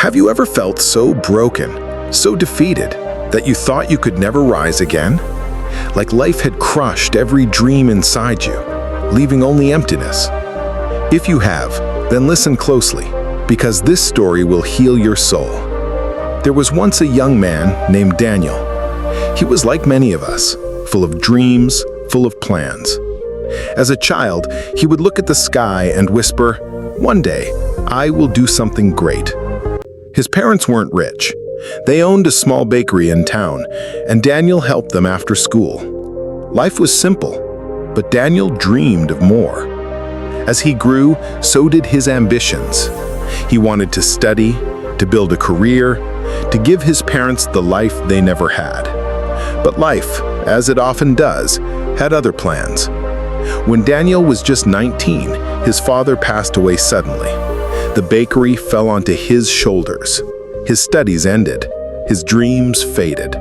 Have you ever felt so broken, so defeated, that you thought you could never rise again? Like life had crushed every dream inside you, leaving only emptiness. If you have, then listen closely, because this story will heal your soul. There was once a young man named Daniel. He was like many of us, full of dreams, full of plans. As a child, he would look at the sky and whisper, "One day, I will do something great." His parents weren't rich. They owned a small bakery in town, and Daniel helped them after school. Life was simple, but Daniel dreamed of more. As he grew, so did his ambitions. He wanted to study, to build a career, to give his parents the life they never had. But life, as it often does, had other plans. When Daniel was just 19, his father passed away suddenly. The bakery fell onto his shoulders. His studies ended. His dreams faded.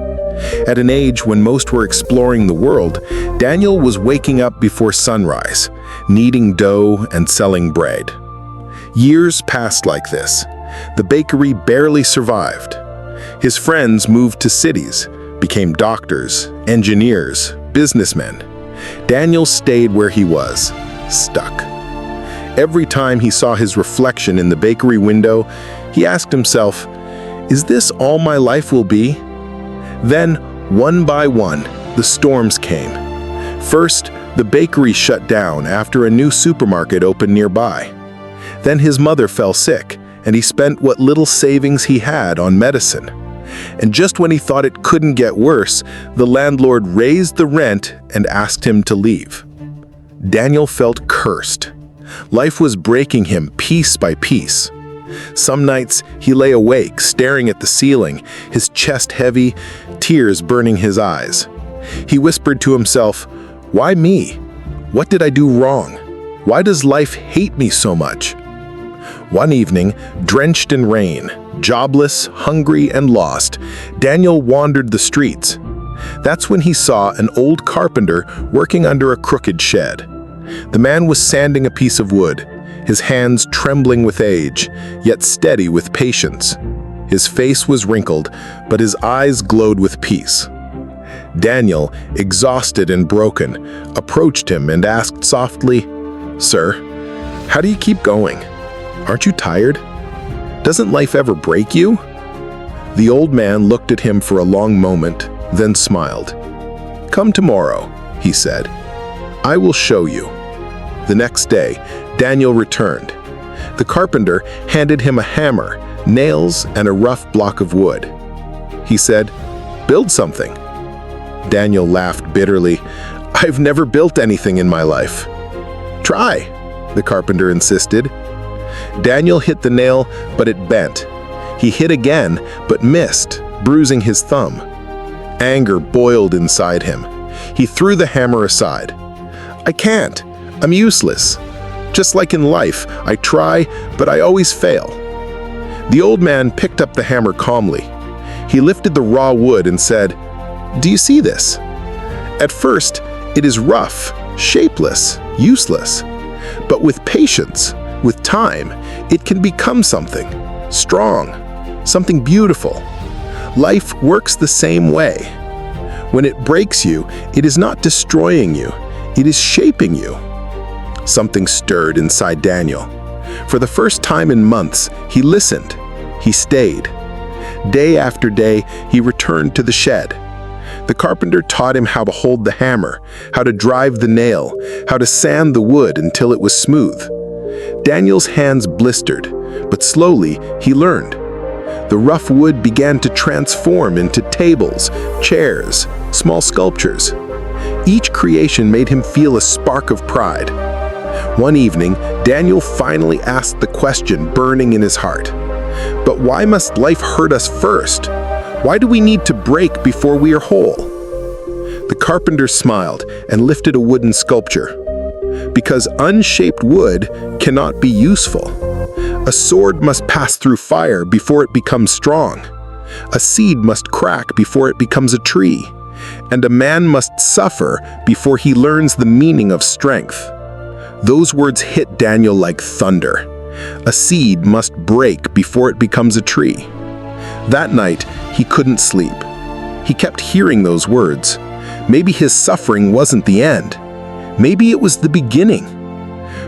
At an age when most were exploring the world, Daniel was waking up before sunrise, kneading dough and selling bread. Years passed like this. The bakery barely survived. His friends moved to cities, became doctors, engineers, businessmen. Daniel stayed where he was, stuck. Every time he saw his reflection in the bakery window, he asked himself, "Is this all my life will be?" Then, one by one, the storms came. First, the bakery shut down after a new supermarket opened nearby. Then his mother fell sick, and he spent what little savings he had on medicine. And just when he thought it couldn't get worse, the landlord raised the rent and asked him to leave. Daniel felt cursed. Life was breaking him piece by piece. Some nights, he lay awake, staring at the ceiling, his chest heavy, tears burning his eyes. He whispered to himself, "Why me? What did I do wrong? Why does life hate me so much?" One evening, drenched in rain, jobless, hungry, and lost, Daniel wandered the streets. That's when he saw an old carpenter working under a crooked shed. The man was sanding a piece of wood, his hands trembling with age, yet steady with patience. His face was wrinkled, but his eyes glowed with peace. Daniel, exhausted and broken, approached him and asked softly, "Sir, how do you keep going? Aren't you tired? Doesn't life ever break you?" The old man looked at him for a long moment, then smiled. "Come tomorrow," he said. "I will show you." The next day, Daniel returned. The carpenter handed him a hammer, nails, and a rough block of wood. He said, "Build something." Daniel laughed bitterly. "I've never built anything in my life." "Try," the carpenter insisted. Daniel hit the nail, but it bent. He hit again, but missed, bruising his thumb. Anger boiled inside him. He threw the hammer aside. "I can't. I'm useless. Just like in life, I try, but I always fail." The old man picked up the hammer calmly. He lifted the raw wood and said, "Do you see this? At first, it is rough, shapeless, useless. But with patience, with time, it can become something strong, something beautiful. Life works the same way. When it breaks you, it is not destroying you, it is shaping you." Something stirred inside Daniel. For the first time in months, he listened. He stayed. Day after day, he returned to the shed. The carpenter taught him how to hold the hammer, how to drive the nail, how to sand the wood until it was smooth. Daniel's hands blistered, but slowly he learned. The rough wood began to transform into tables, chairs, small sculptures. Each creation made him feel a spark of pride. One evening, Daniel finally asked the question burning in his heart. "But why must life hurt us first? Why do we need to break before we are whole?" The carpenter smiled and lifted a wooden sculpture. "Because unshaped wood cannot be useful. A sword must pass through fire before it becomes strong. A seed must crack before it becomes a tree. And a man must suffer before he learns the meaning of strength." Those words hit Daniel like thunder. A seed must break before it becomes a tree. That night, he couldn't sleep. He kept hearing those words. Maybe his suffering wasn't the end. Maybe it was the beginning.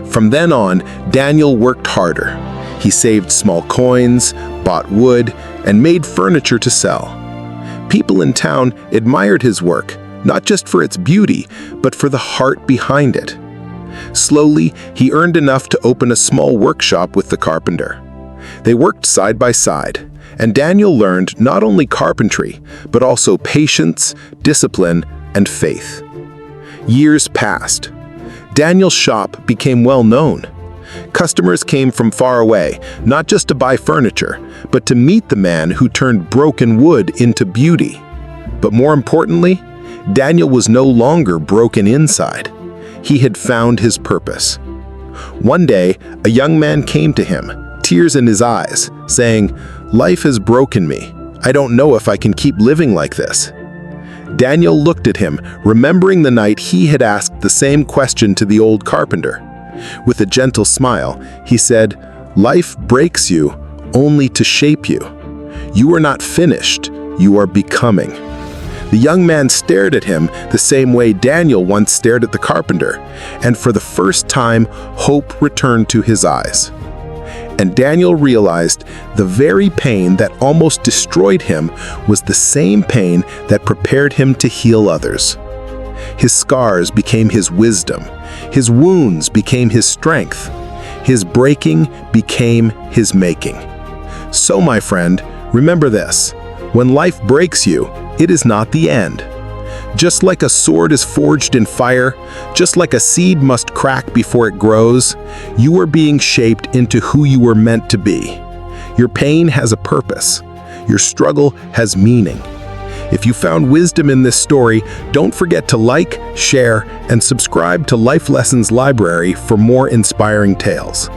From then on, Daniel worked harder. He saved small coins, bought wood, and made furniture to sell. People in town admired his work, not just for its beauty, but for the heart behind it. Slowly, he earned enough to open a small workshop with the carpenter. They worked side by side, and Daniel learned not only carpentry, but also patience, discipline, and faith. Years passed. Daniel's shop became well known. Customers came from far away, not just to buy furniture, but to meet the man who turned broken wood into beauty. But more importantly, Daniel was no longer broken inside. He had found his purpose. One day, a young man came to him, tears in his eyes, saying, "Life has broken me. I don't know if I can keep living like this." Daniel looked at him, remembering the night he had asked the same question to the old carpenter. With a gentle smile, he said, "Life breaks you only to shape you. You are not finished, you are becoming." The young man stared at him the same way Daniel once stared at the carpenter, and for the first time, hope returned to his eyes. And Daniel realized the very pain that almost destroyed him was the same pain that prepared him to heal others. His scars became his wisdom. His wounds became his strength. His breaking became his making. So, my friend, remember this: when life breaks you, it is not the end. Just like a sword is forged in fire, just like a seed must crack before it grows, you are being shaped into who you were meant to be. Your pain has a purpose. Your struggle has meaning. If you found wisdom in this story, don't forget to like, share, and subscribe to Life Lessons Library for more inspiring tales.